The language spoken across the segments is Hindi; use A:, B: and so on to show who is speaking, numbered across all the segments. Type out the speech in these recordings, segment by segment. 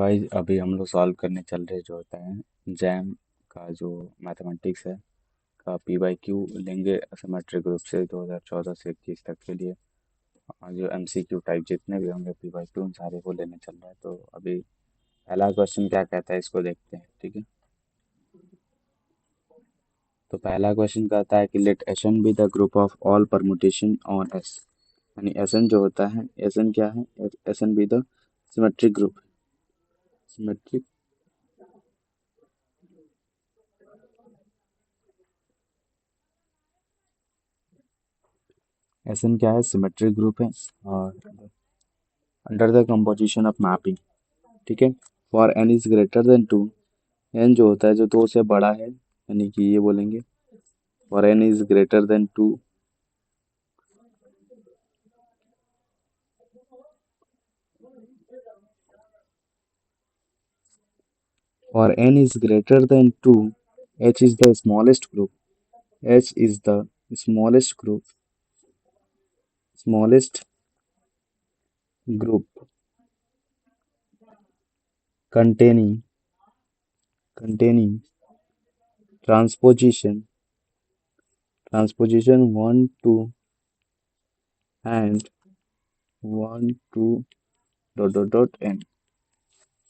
A: भाई अभी हम लोग सॉल्व करने चल रहे जो होता है जैम का जो मैथमेटिक्स है का पी बाई क्यू लेंगे सिमेट्रिक ग्रुप से 2014 से 21 तक के लिए। जो एम सी क्यू टाइप जितने भी होंगे पी बाई क्यू उन सारे को लेने चल रहा है। तो अभी पहला क्वेश्चन क्या कहता है इसको देखते हैं, ठीक है। तो पहला क्वेश्चन कहता है कि let S n be the group of all permutation on S, यानी एस एन जो होता है, एस एन क्या है, S n be the symmetric group, symmetric S n क्या है, सिमेट्रिक ग्रुप है। और under the composition of mapping, ठीक है। For n is greater than two, n जो होता है जो दो से बड़ा है, यानी कि ये बोलेंगे for n is greater than two, for n is greater than two, H is the smallest group, H is the smallest group, smallest group containing containing transposition 1 2 and 1 2 n।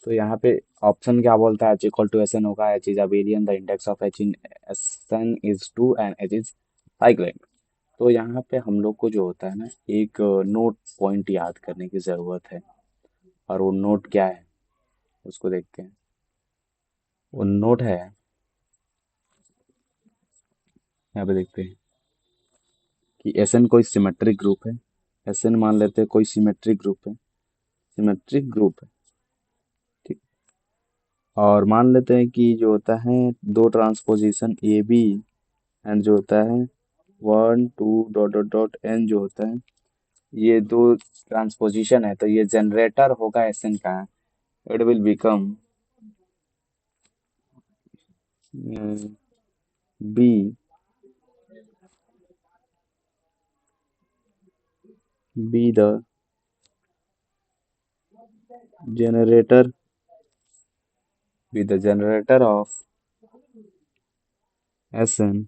A: तो यहाँ पे ऑप्शन क्या बोलता है, H equal to S N होगा, H is abelian, the index of H in S N is 2 and H is cyclic. तो यहाँ पे हम लोग को जो होता है ना, एक नोट पॉइंट याद करने की ज़रूरत है। और वो नोट क्या है उसको देखते हैं। वो नोट है, यहाँ पे देखते हैं कि एस एन कोई सिमेट्रिक ग्रुप है। एस एन मान लेते हैं कोई सिमेट्रिक ग्रुप है, सिमेट्रिक ग्रुप है, ठीक। और मान लेते हैं कि जो होता है दो ट्रांसपोजिशन ए बी एंड जो होता है 1 2 डॉट डॉट डॉट एन जो होता है, ये दो ट्रांसपोजिशन है, तो ये जनरेटर होगा एस एन का। It will become be be the generator, be the generator of Sn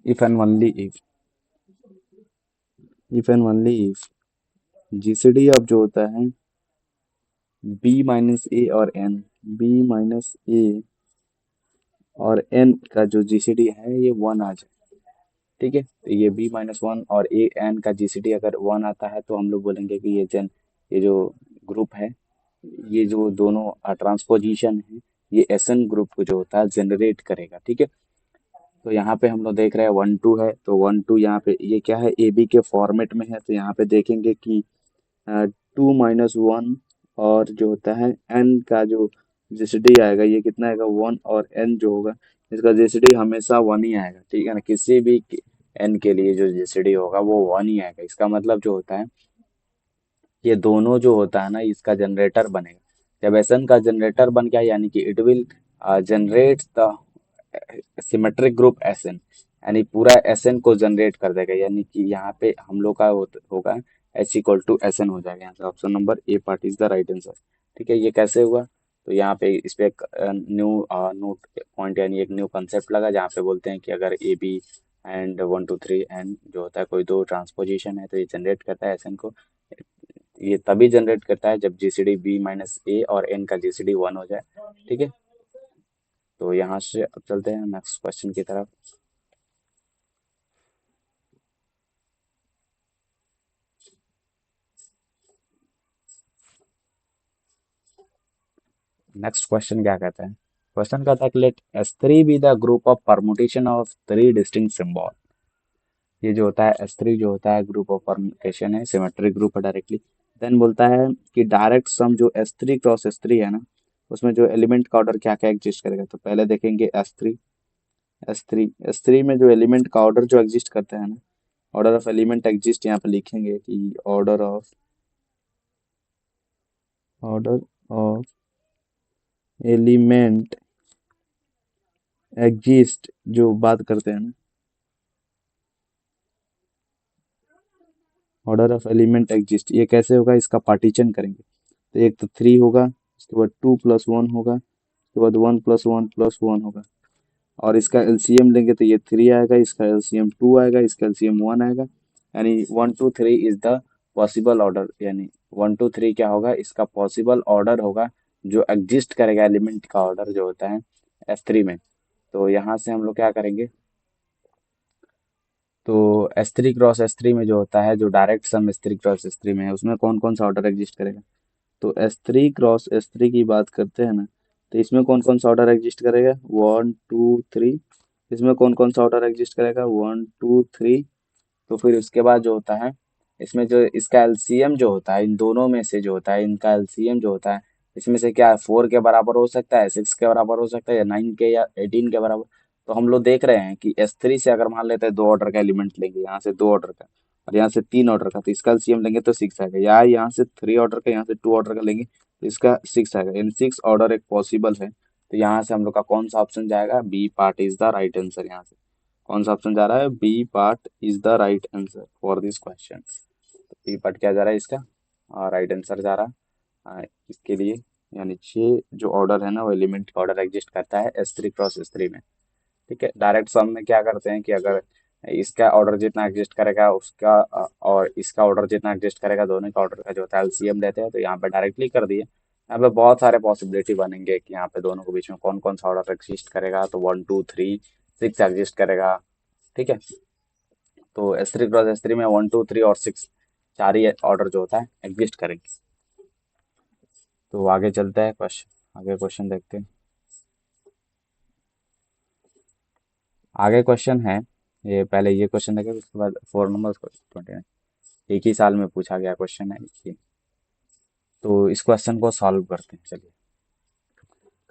A: if and only if and only if GCD अब जो होता है b माइनस ए और n, b माइनस ए और n का जो GCD है ये 1 आ जाए, ठीक है। तो ये b माइनस 1 और ए n का GCD अगर 1 आता है तो हम लोग बोलेंगे कि ये जो ग्रुप है, ये जो दोनों ट्रांसपोजिशन है, ये एसएन ग्रुप को जो होता है जनरेट करेगा, ठीक है। तो यहाँ पे हम लोग देख रहे हैं 1 2 है, तो 1 2 यहाँ पे ये क्या है, ए बी के फॉर्मेट में है। तो यहाँ पे देखेंगे कि 2 - 1 और जो होता है एन का जो जीसीडी आएगा ये कितना आएगा, 1। और एन जो होगा इसका जीसीडी हमेशा 1 ही आएगा, ठीक है ना। किसी भी एन के लिए जो जीसीडी होगा वो 1 ही आएगा। इसका मतलब जो होता है ये दोनों जो होता है ना इसका जनरेटर बनेगा। जब एसएन का जनरेटर बन गया यानी कि it will generate the symmetric group S n, यानी पूरा एसएन को जनरेट कर देगा। यानी कि यहाँ पे हम लोग का होगा एच इक्वल टू एसएन हो जाएगा। यहाँ से option number A part is the right answer, ठीक है। ये कैसे हुआ, तो यहाँ पे इस पे एक न्यू नोट पॉइंट यानी एक न्यू कंसेप्ट लगा, जहाँ पे बोलते हैं कि अगर ए बी एंड 1 2 3 एंड जो होता है कोई दो ट्रांसपोजिशन है तो ये जनरेट करता है एसएन को। ये तभी जनरेट करता है जब जीसीडी बी माइनस ए और एन का जीसीडी 1 हो जाए, ठीक है। तो यहाँ से अब चलते हैं नेक्स्ट क्वेश्चन की तरफ। नेक्स्ट क्वेश्चन क्या कहता है, क्वेश्चन कहता है कि let S3 be the group of permutation of three distinct symbol. ये जो होता है S3 जो होता है ग्रुप ऑफ परमुटेशन है, सिमेट्रिक ग्रुप है डायरेक्टली। देन बोलता है कि डायरेक्ट सम जो S3 क्रॉस S3 है ना, उसमें जो एलिमेंट का ऑर्डर क्या क्या एग्जिस्ट करेगा। तो पहले देखेंगे एस थ्री में जो एलिमेंट का ऑर्डर जो एग्जिस्ट करता है ना, ऑर्डर ऑफ एलिमेंट एग्जिस्ट यहाँ पे लिखेंगे कि ऑर्डर ऑफ एलिमेंट एग्जिस्ट जो बात करते हैं ना, ऑर्डर ऑफ एलिमेंट एग्जिस्ट, ये कैसे होगा, इसका पार्टीशन करेंगे। तो एक तो 3 होगा, उसके बाद 2+1 होगा, उसके बाद 1+1+1 होगा, और इसका एलसीएम लेंगे तो ये 3 आएगा, इसका एलसीएम 2 आएगा, इसका एलसीएम 1 आएगा। यानी 1 2 3 इज द पॉसिबल ऑर्डर, यानी 1 2 3 क्या होगा, इसका पॉसिबल ऑर्डर होगा जो एग्जिस्ट करेगा, एलिमेंट का ऑर्डर जो होता है S3 में। तो यहाँ से हम लोग क्या करेंगे, तो S3 क्रॉस S3 में जो होता है, जो direct sum S3 cross S3 में है, उसमें कौन कौन सा ऑर्डर एग्जिस्ट करेगा। तो S3 क्रॉस S3 की बात करते हैं ना, तो इसमें कौन कौन सा ऑर्डर एग्जिस्ट करेगा, 1 2 3। इसमें कौन कौन सा ऑर्डर एग्जिस्ट करेगा, 1 2 3। तो फिर उसके बाद जो होता है, इसमें जो इसका एलसीएम जो होता है, इन दोनों में से जो होता है, इनका एलसीएम जो होता है, इसमें से क्या 4 के बराबर हो सकता है, 6 के बराबर हो सकता है, या 9 के, या 18 के बराबर। तो हम लोग देख रहे हैं कि S3 से अगर मान लेते हैं 2 ऑर्डर का एलिमेंट लेंगे, यहाँ से 2 ऑर्डर का और यहाँ से 3 ऑर्डर का, तो इसका एलसीएम लेंगे तो 6 आएगा, या यहाँ से 3 ऑर्डर का, यहाँ से 2 ऑर्डर का लेंगे तो इसका 6 आएगा, यानी 6 ऑर्डर एक पॉसिबल है। तो यहाँ से हम लोग का कौन सा ऑप्शन जाएगा, B part is the right answer. यहाँ से कौन सा ऑप्शन जा रहा है, B part is the right answer for this question. B part क्या जा रहा है इसका, राइट आंसर जा रहा है इसके लिए। यानी 6 जो ऑर्डर है ना, वो एलिमेंट का ऑर्डर एग्जिस्ट करता है S3 क्रॉस S3 में। ठीक है, डायरेक्ट सम में क्या करते हैं कि अगर इसका ऑर्डर जितना एग्जिस्ट करेगा उसका और इसका ऑर्डर जितना एग्जिस्ट करेगा, दोनों का ऑर्डर का जो होता है एलसीएम लेते हैं, तो यहाँ पे डायरेक्टली कर दिए। यहाँ पे बहुत सारे पॉसिबिलिटी बनेंगे कि यहाँ पे दोनों के बीच में कौन कौन सा ऑर्डर एग्जिस्ट करेगा, तो 1 2 3 6 एग्जिस्ट करेगा। ठीक है, तो S3 क्रॉस S3 में 1 2 3 और 6 चार ही ऑर्डर जो होता है एग्जिस्ट करेंगे। तो आगे चलते हैं, क्वेश्चन आगे क्वेश्चन देखते हैं। आगे क्वेश्चन है, ये पहले ये क्वेश्चन देखें, उसके बाद 4 नंबर 29, एक ही साल में पूछा गया क्वेश्चन है ये। तो इस क्वेश्चन को सॉल्व करते हैं, चलिए।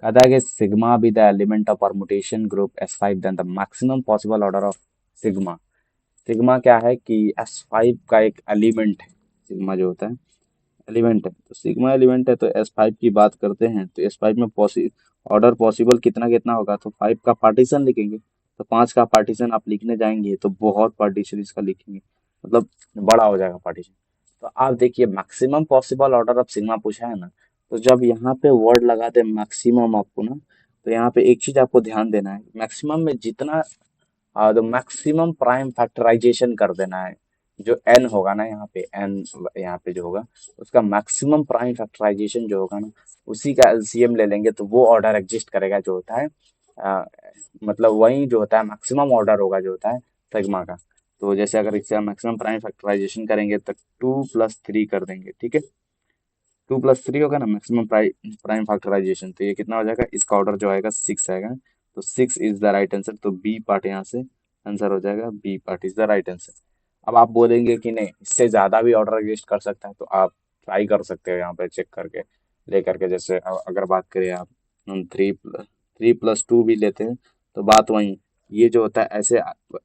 A: कहता है कि sigma be the element of permutation group S5 then the maximum possible order of sigma. Sigma क्या है कि S5 का एक एलिमेंट है, सिग्मा जो होता है एलिमेंट है, तो सिग्मा एलिमेंट है, तो S5 की बात करते हैं, तो S5 में ऑर्डर पॉसिबल कितना कितना होगा, तो 5 का पार्टीशन लिखेंगे। तो 5 का पार्टीशन आप लिखने जाएंगे तो बहुत पार्टीशन इसका लिखेंगे, मतलब बड़ा हो जाएगा पार्टीशन। तो आप देखिए, maximum possible order of sigma पूछा है ना, तो जब यहाँ पे वर्ड लगाते हैं मैक्सिमम आपको ना, तो यहाँ पे एक चीज आपको ध्यान देना है, मैक्सिमम में जितना तो मैक्सिमम प्राइम फैक्टराइजेशन कर देना है। जो n होगा ना, यहाँ पे n, यहाँ पे जो होगा उसका मैक्सिमम प्राइम फैक्टराइजेशन जो होगा ना, उसी का एलसीएम ले लेंगे तो वो ऑर्डर एग्जिस्ट करेगा जो होता है, अ, मतलब वही जो होता है मैक्सिमम ऑर्डर होगा जो होता है सिग्मा का। तो जैसे अगर इसका मैक्सिमम प्राइम फैक्टराइजेशन करेंगे तो 2+3 कर देंगे, ठीक है। 2+3 होगा ना मैक्सिमम प्राइम फैक्टराइजेशन, तो ये कितना हो जाएगा, इसका ऑर्डर जो आएगा 6 आएगा। तो 6 इज द राइट आंसर, तो बी पार्ट यहाँ से आंसर हो जाएगा, B part is the right answer. अब आप बोलेंगे कि नहीं, इससे ज्यादा भी ऑर्डर एग्जिस्ट कर सकता है, तो आप ट्राई कर सकते हो यहाँ पे चेक करके ले करके। जैसे अगर बात करें आप, हम 3+2 भी लेते हैं, तो बात वही, ये जो होता है ऐसे,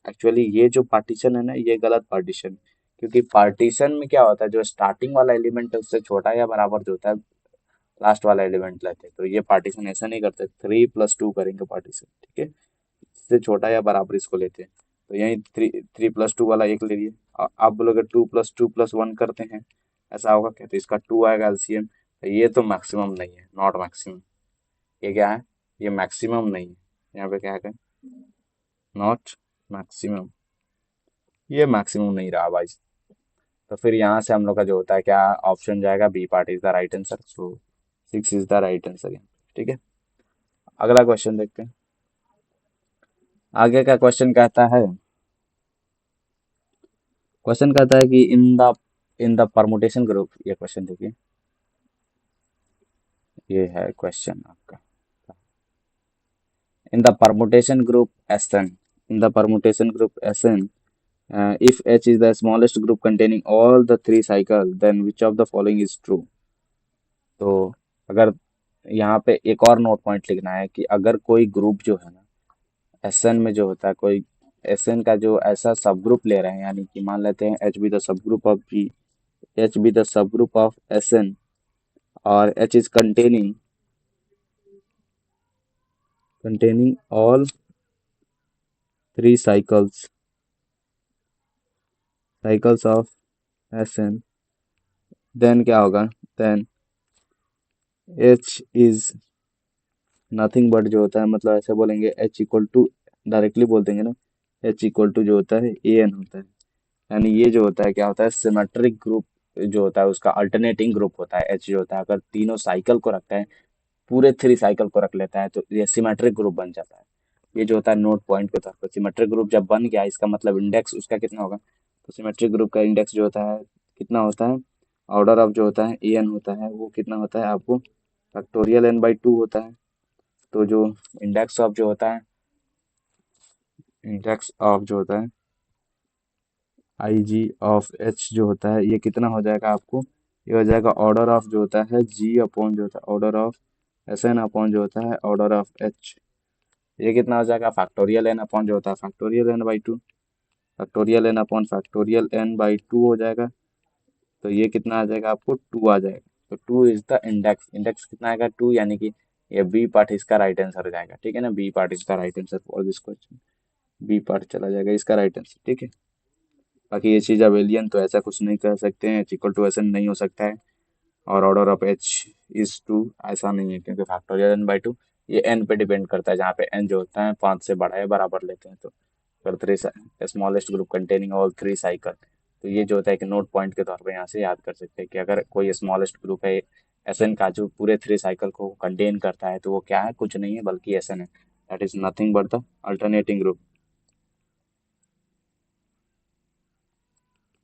A: एक्चुअली ये जो पार्टीशन है ना, ये गलत पार्टीशन, क्योंकि पार्टीशन में क्या होता है, जो स्टार्टिंग वाला एलिमेंट है उससे छोटा या बराबर जो होता है लास्ट वाला एलिमेंट लेते हैं। तो ये पार्टीशन ऐसा नहीं करते, 3+2 करेंगे पार्टीशन, ठीक है। इससे छोटा या बराबर इसको लेते हैं, तो यही 3+2 वाला एक ले लिए। आप बोलोगे 2+2+1 करते हैं, ऐसा होगा क्या, तो इसका 2 आएगा एलसीएम। तो ये तो मैक्सिमम नहीं है, नॉट मैक्सिमम। ये क्या है, ये मैक्सिमम नहीं है, यहाँ पे क्या है, नॉट मैक्सिमम, ये मैक्सिमम नहीं रहा भाई। तो फिर यहाँ से हम लोग का जो होता है क्या, ऑप्शन जाएगा B part is the right answer, so 6 is the right answer. ठीक है, अगला क्वेश्चन देखते हैं। आगे का क्वेश्चन कहता है, क्वेश्चन कहता है कि इन द परमुटेशन ग्रुप, ये क्वेश्चन देखिए, ये है क्वेश्चन आपका। In the permutation group Sn, in the permutation group Sn, if H is the smallest group containing all the 3 cycles, then which of the following is true। तो अगर यहाँ पे एक और नोट पॉइंट लिखना है कि अगर कोई ग्रुप जो है ना Sn में जो होता है, कोई Sn का जो ऐसा सब ग्रुप ले रहे हैं, यानी कि मान लेते हैं H be the subgroup of G, H be the subgroup of Sn, और H is containing all 3 cycles of S N, then क्या होगा, then H is nothing but जो होता है, मतलब ऐसे बोलेंगे एच इक्वल टू, डायरेक्टली बोल देंगे ना, एच इक्वल टू जो होता है ए एन होता है। यानी ये जो होता है क्या होता है, सिमेट्रिक ग्रुप जो होता है उसका अल्टरनेटिंग ग्रुप होता है एच जो होता है। अगर तीनों साइकिल को रखता है, पूरे थ्री साइकिल को रख लेता है तो ये सिमेट्रिक ग्रुप बन जाता है। ये जो होता है नोट पॉइंट के तौर पर सिमेट्रिक ग्रुप जब बन गया, इसका मतलब इंडेक्स उसका कितना होगा, तो सिमेट्रिक ग्रुप का इंडेक्स जो होता है कितना होता है, ऑर्डर ऑफ जो होता है ए एन होता है, वो कितना होता है आपको, फैक्टोरियल एन बाई टू होता है। तो जो इंडेक्स ऑफ जो होता है, इंडेक्स ऑफ जो होता है आई जी ऑफ एच जो होता है, ये कितना हो जाएगा आपको, ये हो जाएगा ऑर्डर ऑफ जो होता है जी अपॉन जो होता है order of S N upon जो होता है ऑर्डर ऑफ एच। ये कितना हो जाएगा, फैक्टोरियल एन अपॉन जो होता है factorial N by two, factorial N upon factorial N by two हो जाएगा। तो ये कितना आ जाएगा आपको, टू आ जाएगा। तो two is the index, index कितना आएगा टू, यानी कि ये बी पार्ट इसका राइट आंसर हो जाएगा। ठीक है ना, बी पार्ट इसका right answer for this question, B part चला जाएगा इसका राइट आंसर। ठीक है, बाकी ये चीज़ अवेलियन तो ऐसा कुछ नहीं कर सकते हैं, H equal to S N नहीं हो सकता है, और order of H is two ऐसा नहीं है, क्योंकि फैक्टोरियल एन बाई टू ये एन पे डिपेंड करता है, जहाँ पे एन जो होता है पाँच से बड़ा है बराबर लेते हैं। तो अगर three smallest group containing all three cycle, तो ये जो होता है कि नोट पॉइंट के तौर पे यहाँ से याद कर सकते हैं कि अगर कोई स्मॉलेस्ट ग्रुप है एस एन का जो पूरे थ्री साइकिल को कंटेन करता है, तो वो क्या है, कुछ नहीं है बल्कि एस एन है, that is nothing but the alternating group,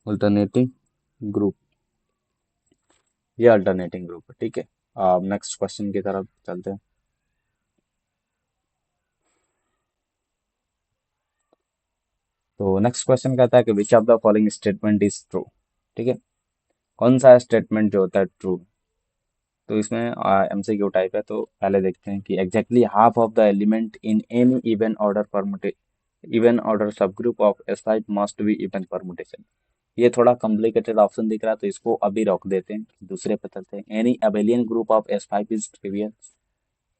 A: alternating group, ये अल्टरनेटिंग ग्रुप है। ठीक है, अब नेक्स्ट क्वेश्चन की तरफ चलते हैं। तो नेक्स्ट क्वेश्चन कहता है कि which of the following statement is true. ठीक है, कौन सा स्टेटमेंट जो होता है ट्रू। तो इसमें एमसीक्यू टाइप है, तो पहले देखते हैं कि exactly half of the element in any even order permute, even order subgroup of S five must be even permutation. ये थोड़ा कॉम्प्लिकेटेड ऑप्शन दिख रहा है, तो इसको अभी रोक देते हैं, दूसरे पे चलते हैं। Any abelian group of S five is trivial,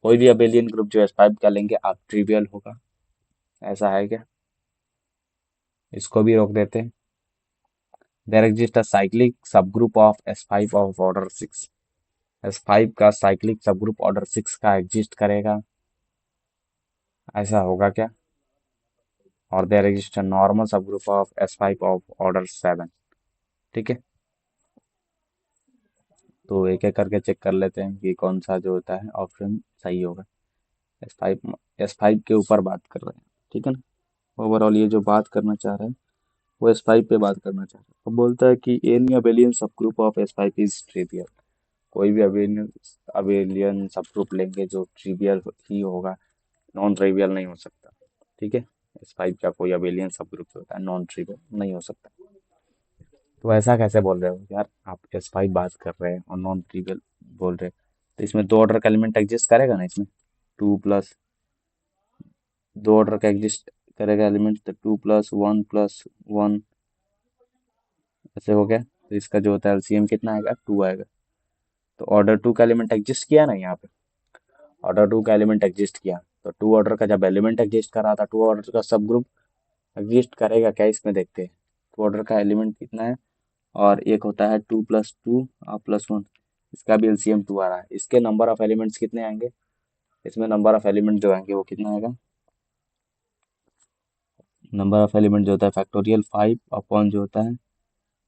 A: कोई भी अबेलियन ग्रुप जो एस फाइव का लेंगे आप ट्रिवियल होगा, ऐसा है क्या, इसको भी रोक देते हैं। There exist a cyclic subgroup of S5 of order 6, S5 का साइक्लिक सबग्रुप ऑर्डर 6 का एग्जिस्ट करेगा, ऐसा होगा क्या। और there exist a normal subgroup of S5 of order 7। ठीक है, तो एक एक करके चेक कर लेते हैं कि कौन सा जो होता है ऑप्शन सही होगा। एस फाइव के ऊपर बात कर रहे हैं, ठीक है ना, ओवरऑल ये जो बात करना चाह रहे हैं वो S5 पे बात करना चाह रहे हैं। तो बोलता है कि any abelian subgroup of S5 is trivial, कोई भी अबेलियन अबेलियन सब ग्रुप लेंगे जो ट्रिवियल ही होगा, नॉन ट्रिवियल नहीं हो सकता। ठीक है, S5 का कोई अबेलियन सब ग्रुप होता है नॉन ट्रिवियल नहीं हो सकता। तो ऐसा कैसे बोल रहे हो यार, आप S5 बात कर रहे हैं और नॉन ट्रिवियल बोल रहे हैं, तो इसमें दो ऑर्डर का एलिमेंट एग्जिस्ट करेगा ना, इसमें टू प्लस, दो ऑर्डर का एग्जिस्ट करेगा एलिमेंट, तो टू प्लस वन ऐसे हो गया। तो इसका जो होता है एलसीएम कितना आएगा, टू आएगा। तो ऑर्डर टू का एलिमेंट एग्जिस्ट किया ना यहाँ पे, ऑर्डर टू का एलिमेंट एग्जिस्ट किया, तो टू ऑर्डर का जब एलिमेंट एग्जिस्ट कर रहा था, टू ऑर्डर का सब ग्रुप एग्जिस्ट करेगा क्या, इसमें देखते हैं। टू ऑर्डर का एलिमेंट कितना है, और एक होता है टू प्लस टू और प्लस वन, इसका भी एलसीएम टू आ रहा है। इसके नंबर ऑफ एलिमेंट्स कितने आएंगे, इसमें नंबर ऑफ एलिमेंट जो आएंगे वो कितना आएगा, नंबर ऑफ एलिमेंट जो होता है फैक्टोरियल फाइव अपॉन जो होता है,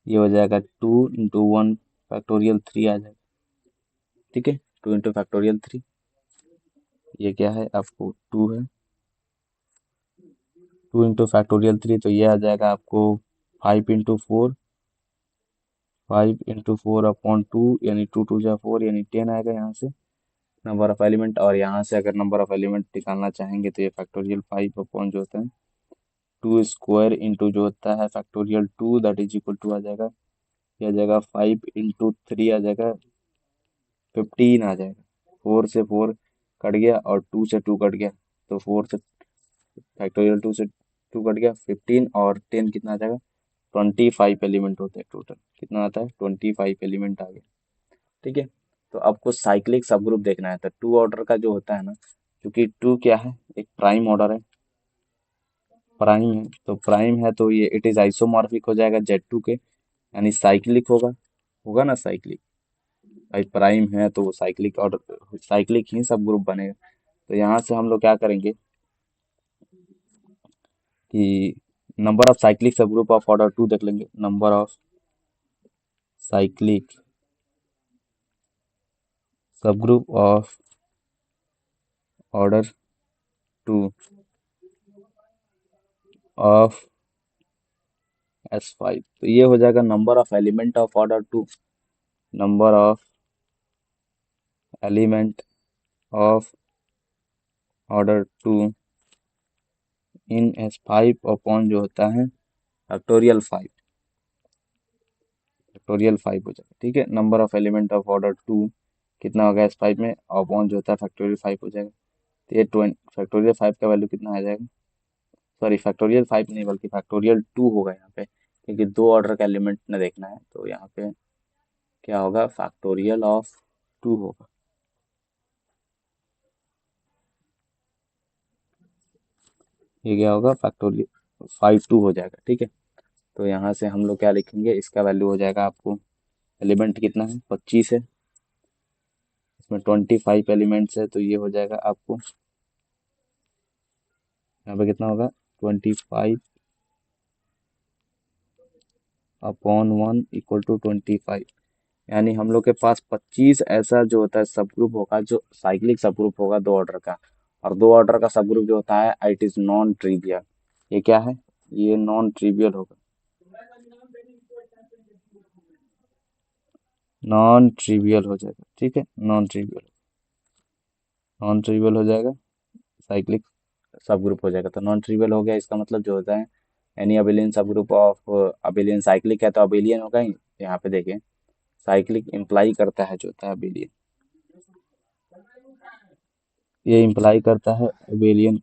A: ये हो जाएगा two into one factorial three आ जाएगा। ठीक है, टू इंटू फैक्टोरियल थ्री, ये क्या है आपको टू है, टू इंटू फैक्टोरियल थ्री, तो ये आ जाएगा आपको five into four, five into four upon two, यानी टू टू जा फोर, यानी टेन आएगा यहाँ से नंबर ऑफ एलिमेंट। और यहाँ से अगर नंबर ऑफ एलिमेंट निकालना चाहेंगे तो ये फैक्टोरियल फाइव अपॉन जो होता है टू स्क्वायर इंटू जो होता है factorial two, that is equal to आ जाएगा, ये आ जाएगा फाइव इंटू थ्री आ जाएगा, 15 आ जाएगा। फोर से फोर कट गया और टू से टू कट गया, तो फोर से फैक्टोरियल टू से टू कट गया, 15 और 10 कितना आ जाएगा, 25 एलिमेंट होते हैं टोटल, कितना आता है 25 एलिमेंट आ गया। ठीक है, तो आपको साइक्लिक सब ग्रुप देखना है, तो टू ऑर्डर का जो होता है ना, क्योंकि टू क्या है, एक प्राइम ऑर्डर है, प्राइम है, तो प्राइम है तो ये इट इज आइसोमॉर्फिक हो जाएगा Z2 के, यानी साइक्लिक होगा, होगा ना साइक्लिक। भाई प्राइम है तो वो साइक्लिक ऑर्डर, साइक्लिक ही सब ग्रुप बनेगा। तो यहाँ से हम लोग क्या करेंगे कि number of cyclic subgroup of order 2 देख लेंगे। Number of cyclic subgroup of order 2 of S5, तो ये हो जाएगा number of element of order 2, number of element of order 2 in S5 upon जो होता है फैक्टोरियल 5, फैक्टोरियल 5 हो जाएगा। ठीक है, number of element of order 2 कितना होगा S5 में, अपॉन जो होता है फैक्टोरियल 5 हो जाएगा। तो ये 20 फैक्टोरियल 5 का वैल्यू कितना आ जाएगा, सॉरी फैक्टोरियल 5 नहीं बल्कि फैक्टोरियल 2 होगा यहाँ पे, क्योंकि दो ऑर्डर का एलिमेंट ने देखना है। तो यहाँ पे क्या होगा, फैक्टोरियल ऑफ 2 होगा। ये क्या होगा, फैक्टोरियल 5 2 हो जाएगा। ठीक है, तो यहाँ से हम लोग क्या लिखेंगे, इसका वैल्यू हो जाएगा आपको, एलिमेंट कितना है 25 है, इसमें 25 एलिमेंट्स है, तो ये हो जाएगा आपको यहाँ पे कितना होगा 25 अपॉन 1 इक्वल टू 25। यानी हम लोग के पास 25 ऐसा जो होता है सब ग्रुप होगा, जो साइक्लिक सब ग्रुप होगा दो ऑर्डर का। और दो ऑर्डर का सब ग्रुप जो होता है इट इज नॉन ट्रिवियल। ये क्या है, ये नॉन ट्रिवियल होगा, नॉन ट्रिवियल हो जाएगा। ठीक है, नॉन ट्रिवियल, नॉन ट्रिवियल हो जाएगा, साइक्लिक सब ग्रुप हो जाएगा। तो नॉन ट्रिवियल हो गया, इसका मतलब जो होता है एनी अबेलियन सब ग्रुप ऑफ अबेलियन, साइक्लिक है तो अबेलियन होगा ही। यहाँ पे देखें साइक्लिक इम्प्लाई करता है जो होता है अबेलियन, ये इम्प्लाई करता है अबेलियन,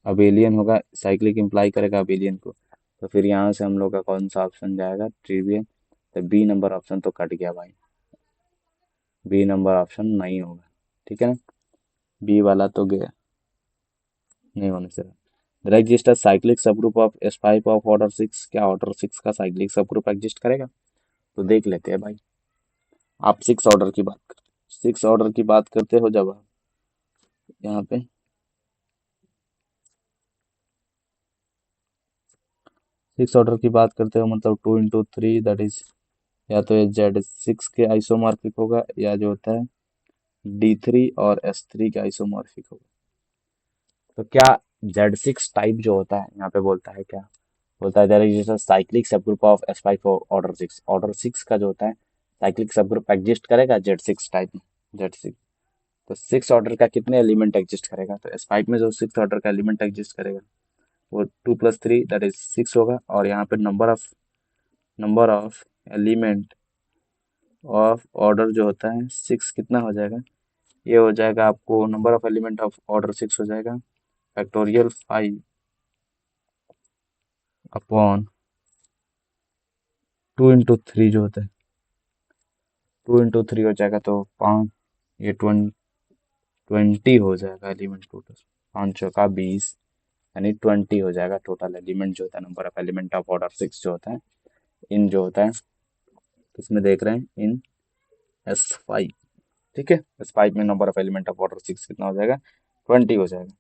A: अबेलियन होगा, साइक्लिक इम्प्लाई करेगा अबेलियन को। तो फिर यहाँ से हम लोग का कौन सा ऑप्शन जाएगा, ट्रिवियल। तो बी नंबर ऑप्शन तो कट गया भाई, बी नंबर ऑप्शन नहीं होगा। ठीक है ना, बी वाला तो गया, नहीं होने से। Register cyclic subgroup of S5 of order 6, क्या ऑर्डर 6 का साइक्लिक सब ग्रुप एग्जिस्ट करेगा, तो देख लेते हैं भाई। आप 6 ऑर्डर की बात करते, 6 ऑर्डर की बात करते हो जब आप यहाँ पे 6 ऑर्डर की बात करते हो, मतलब 2 × 3 दैट इज, या तो ये Z6 के आइसोमॉर्फिक होगा, या जो होता है D3 और S3 के आइसोमॉर्फिक होगा। तो क्या Z6 टाइप जो होता है यहाँ पे बोलता है क्या, बोलता है there is a cyclic subgroup of S5 for order 6, order 6 का जो होता है साइक्लिक सब ग्रुप एग्जिस्ट करेगा Z6 टाइप में, Z6। तो 6 ऑर्डर का कितने एलिमेंट एग्जिस्ट करेगा, तो S5 में जो 6 ऑर्डर का एलिमेंट एग्जिस्ट करेगा वो 2 + 3 दैट इज 6 होगा। और यहाँ पे number of element of order जो होता है 6 कितना हो जाएगा, ये हो जाएगा आपको number of element of order 6 हो जाएगा फैक्टोरियल 5 अपॉन 2 × 3 जो होता है 2 × 3 हो जाएगा, तो 5, ये 20 हो जाएगा एलिमेंट टोटल, 5 × 5 = 20, यानी 20 हो जाएगा टोटल एलिमेंट जो होता है, number of element of order 6 जो होता है, इन जो होता है किसमें देख रहे हैं, इन S5। ठीक है, S5 में number of element of order 6 कितना हो जाएगा, 20 हो जाएगा।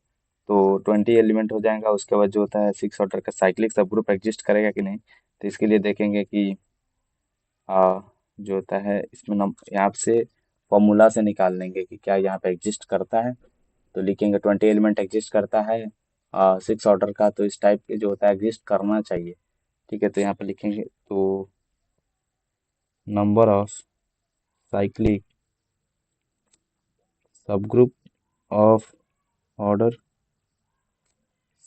A: तो 20 एलिमेंट हो जाएगा, उसके बाद जो होता है 6 ऑर्डर का साइक्लिक सब ग्रुप एग्जिस्ट करेगा कि नहीं। तो इसके लिए देखेंगे कि जो होता है इसमें यहाँ से फॉर्मूला से निकाल लेंगे कि क्या यहाँ पे एग्जिस्ट करता है। तो लिखेंगे 20 एलिमेंट एग्जिस्ट करता है 6 ऑर्डर का, तो इस टाइप के जो होता है एग्जिस्ट करना चाहिए। ठीक है, तो यहाँ पे लिखेंगे तो number of cyclic subgroup of order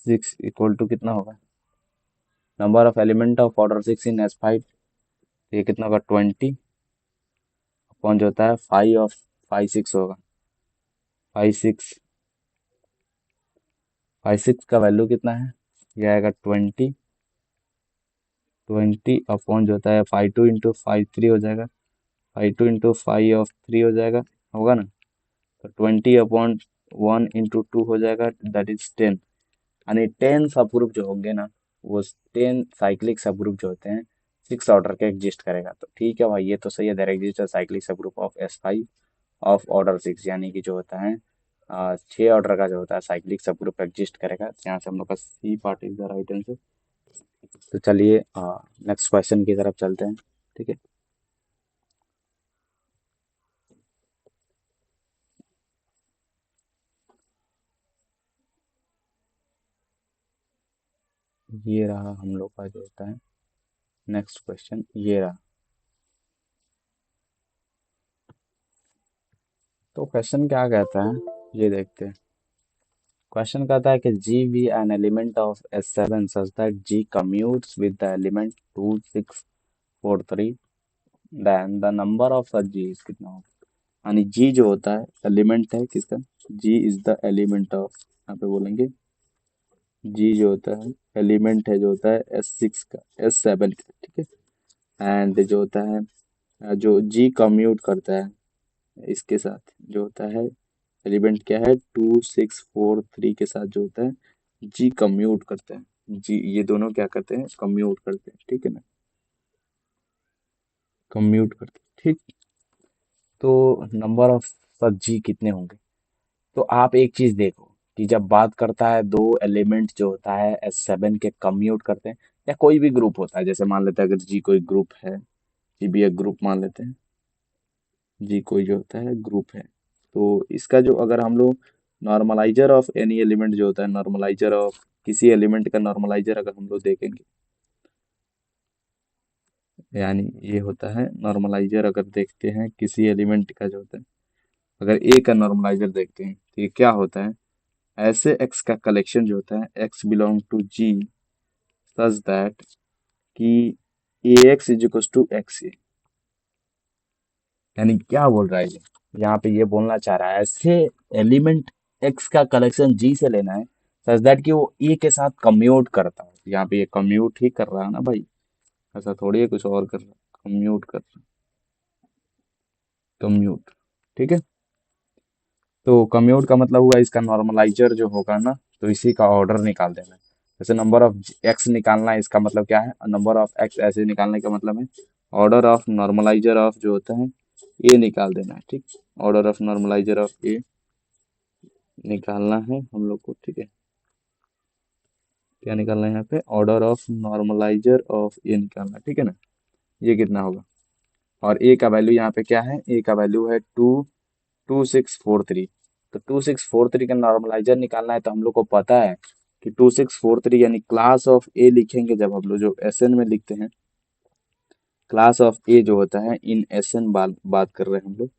A: 6 equal to कितना होगा, number of element of order 6 in S5, ये कितना होगा 20 अपॉन जो होता है 5 होगा, 5 6, 5 6 का वैल्यू कितना है, ये आएगा 20 अपॉन जो होता है 5 2 × 5 3 हो जाएगा, 5 2 × 5 of 3 हो जाएगा, होगा ना। तो 20 अपॉन 1 × 2 हो जाएगा दैट इज 10, यानी 10 सब ग्रुप जो होंगे ना, वो 10 साइक्लिक सब ग्रुप जो होते हैं 6 ऑर्डर के एग्जिस्ट करेगा। तो ठीक है भाई, ये तो सही है। There exist a cyclic subgroup of S5 of order 6, यानी कि जो होता है 6 ऑर्डर का जो होता है साइक्लिक सब ग्रुप एग्जिस्ट करेगा। तो यहाँ से हम लोग का C part is the right answer. तो चलिए नेक्स्ट क्वेश्चन की तरफ चलते हैं। ठीक है, ये रहा हम लोग का जो होता है नेक्स्ट क्वेश्चन, ये रहा। तो क्वेश्चन क्या कहता है, ये देखते हैं। क्वेश्चन कहता है कि G be an element of S7 such that G commutes with the element 2643, then the number of such G is कितना होगा। यानी जी जो होता है एलिमेंट है किसका, जी इज द एलिमेंट ऑफ, यहाँ पे बोलेंगे जी जो होता है एलिमेंट है जो होता है S6 का, S7 का, ठीक है। एंड जो होता है जो जी कम्यूट करता है इसके साथ जो होता है एलिमेंट क्या है 2643 के साथ जो होता है जी कम्यूट करते हैं। जी ये दोनों क्या करते हैं, कम्यूट करते हैं, ठीक है ना, कम्यूट करते हैं, ठीक। तो नंबर ऑफ सच जी कितने होंगे। तो आप एक चीज देखो कि जब बात करता है दो एलिमेंट जो होता है S7 के कम्यूट करते हैं, या कोई भी ग्रुप होता है, जैसे मान लेते हैं अगर जी कोई ग्रुप है, जी भी एक ग्रुप मान लेते हैं, जी कोई जो होता है ग्रुप है, तो इसका जो अगर हम लोग नॉर्मलाइजर ऑफ एनी एलिमेंट जो होता है, नॉर्मलाइजर ऑफ किसी एलिमेंट का नॉर्मलाइजर अगर हम लोग देखेंगे, यानी ये होता है नॉर्मलाइजर, अगर देखते हैं किसी एलिमेंट का जो होता है, अगर ए का नॉर्मलाइजर देखते हैं तो ये क्या होता है, ऐसे एक्स का कलेक्शन जो होता है x belong to G such that कि a x is equal to x a. यानी क्या बोल रहा है ये, यहाँ पे ये बोलना चाह रहा है ऐसे एलिमेंट एक्स का कलेक्शन जी से लेना है सच दैट कि वो ए के साथ कम्यूट करता है। यहाँ पे ये कम्यूट ही कर रहा है ना भाई, ऐसा थोड़ी है कुछ और कर रहा है, कम्यूट कर रहा है, कम्यूट, ठीक है। तो कम्यूट का मतलब हुआ इसका नॉर्मलाइजर जो होगा ना, तो इसी का ऑर्डर निकाल देना है। जैसे नंबर ऑफ एक्स निकालना है, इसका मतलब क्या है, नंबर ऑफ एक्स ऐसे निकालने का मतलब है ऑर्डर ऑफ नॉर्मलाइजर ऑफ जो होता है ए निकाल देना है, ठीक। ऑर्डर ऑफ नॉर्मलाइजर ऑफ ए निकालना है हम लोग को, ठीक है। क्या निकालना है यहाँ पे, ऑर्डर ऑफ नॉर्मलाइजर ऑफ ए निकालना है, ठीक है ना। ये कितना होगा, और ए का वैल्यू यहाँ पे क्या है, ए का वैल्यू है 2643। तो 2643 का नॉर्मलाइजर निकालना है, तो हम लोग को पता है कि 2643 यानी क्लास ऑफ ए लिखेंगे जब हम लोग जो एस एन में लिखते हैं, क्लास ऑफ ए जो होता है इन एस एन बात कर रहे हैं हम लोग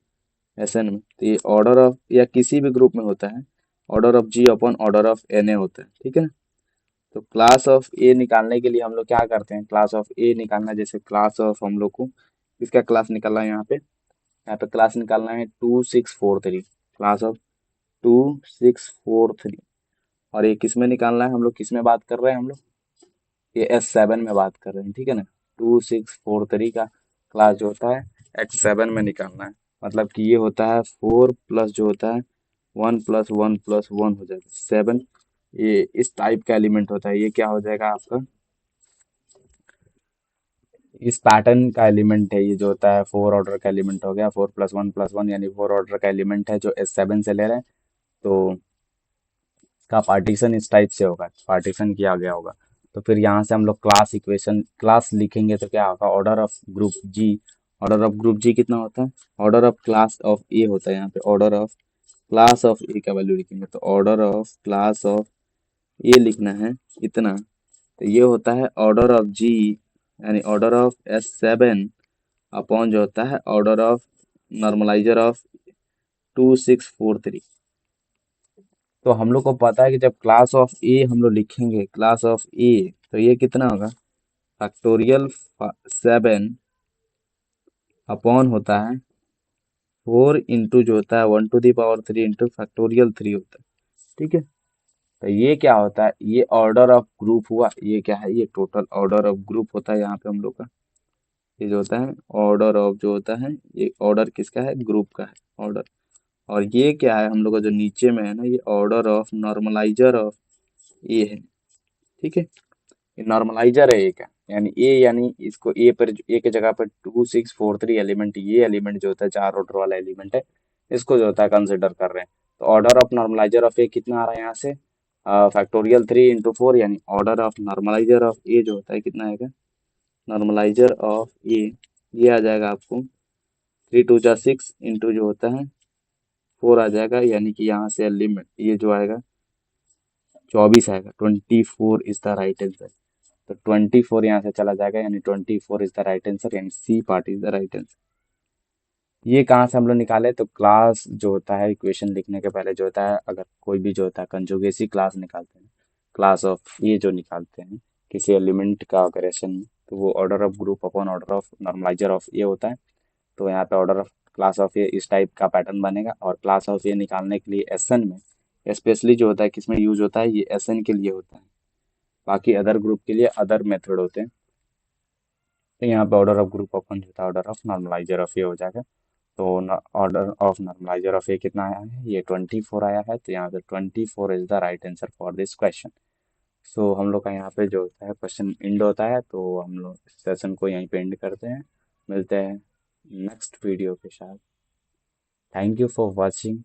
A: एस एन में, तो ये ऑर्डर ऑफ या किसी भी ग्रुप में होता है order of G upon order of N A होता है, ठीक है ना। तो क्लास ऑफ ए निकालने के लिए हम लोग क्या करते हैं, क्लास ऑफ ए निकालना, जैसे क्लास ऑफ हम लोग को इसका क्लास निकालना है, यहाँ पे क्लास निकालना है 2643, क्लास ऑफ 2643। और ये किस में निकालना है, हम लोग किस में बात कर रहे हैं हम लोग, ये S7 में बात कर रहे हैं, ठीक है ना। 2643 का क्लास जो होता है H7 में निकालना है, मतलब कि ये होता है 4 प्लस जो होता है 1 प्लस 1 प्लस 1 हो जाएगा 7। ये इस टाइप का एलिमेंट होता है, ये क्या हो जाएगा आपका, इस पैटर्न का एलिमेंट है। ये जो होता है 4 ऑर्डर का एलिमेंट हो गया, 4 प्लस 1 प्लस 1 यानी 4 ऑर्डर का एलिमेंट है जो S7 से ले रहे हैं। तो का पार्टीशन इस टाइप से होगा, पार्टीशन किया गया होगा। तो फिर यहाँ से हम लोग क्लास इक्वेशन क्लास लिखेंगे तो क्या होगा, order of group G, order of group G कितना होता है, order of class of a होता है, यहाँ पे order of class of a का वैल्यू लिखेंगे, तो order of class of a लिखना है इतना। तो ये होता है ऑर्डर ऑफ जी, यानी ऑर्डर ऑफ S7 अपॉन जो होता है ऑर्डर ऑफ नॉर्मलाइजर ऑफ 2643। तो हम लोग को पता है कि जब क्लास ऑफ ए हम लोग लिखेंगे, क्लास ऑफ ए, तो ये कितना होगा, फैक्टोरियल 7 अपॉन होता है 4 इंटू जो होता है 1 to the power 3 into factorial 3 होता है, ठीक है। तो ये क्या होता है, ये ऑर्डर ऑफ ग्रुप हुआ, ये क्या है, ये टोटल ऑर्डर ऑफ ग्रुप होता है यहाँ पे हम लोग का। ये जो होता है ऑर्डर ऑफ जो होता है, ये ऑर्डर किसका है, ग्रुप का है ऑर्डर। और ये क्या है हम लोग का जो नीचे में है ना, ये ऑर्डर ऑफ नॉर्मलाइजर ऑफ ए है। ठीक है, ये नॉर्मलाइजर है ए का, यानी ए, यानी इसको ए पर, ए के जगह पर 2643 एलिमेंट, ये एलिमेंट जो होता है 4 ऑर्डर वाला एलिमेंट है, इसको जो होता है कंसिडर कर रहे हैं। तो ऑर्डर ऑफ नॉर्मलाइजर ऑफ ए कितना आ रहा है यहाँ से, फैक्टोरियल 3 into 4, यानी ऑर्डर ऑफ नॉर्मलाइजर ऑफ ए जो होता है कितना आएगा, नॉर्मलाइजर ऑफ ए, ये आ जाएगा आपको 3 2 6 इंटू जो होता है 4 आ जाएगा, यानी कि यहाँ से लिमिट ये जो आएगा 24 आएगा, 24 इज द राइट आंसर। तो 24 यहाँ से चला जाएगा, यानी 24 इज द राइट आंसर, यानी C part is the right answer. ये कहाँ से हम लोग निकाले, तो क्लास जो होता है इक्वेशन लिखने के पहले जो होता है, अगर कोई भी जो होता है कंजुगेसी क्लास निकालते हैं, क्लास ऑफ ये जो निकालते हैं किसी एलिमेंट का ऑपरेशन में, तो वो order of group upon order of normaliser of ये होता है। तो यहाँ पे ऑर्डर ऑफ क्लास ऑफ ये इस टाइप का पैटर्न बनेगा, और क्लास ऑफ ये निकालने के लिए एसएन में स्पेशली जो होता है किसमें यूज होता है, ये एसएन के लिए होता है, बाकी अदर ग्रुप के लिए अदर मेथड होते हैं। तो यहाँ पे ऑर्डर ऑफ ग्रुप अपन जो था ऑर्डर ऑफ नॉर्मलाइजर ऑफ ये हो जाएगा। तो ऑर्डर ऑफ नॉर्मलाइजर ऑफ ए कितना आया है, ये 24 आया है, तो यहाँ पे 24 is the right answer for this question. So हम लोग का यहाँ पे जो होता है क्वेश्चन एंड होता है, तो हम लोग सेशन को यहीं पे एंड करते हैं, मिलते हैं नेक्स्ट वीडियो के साथ। Thank you for watching.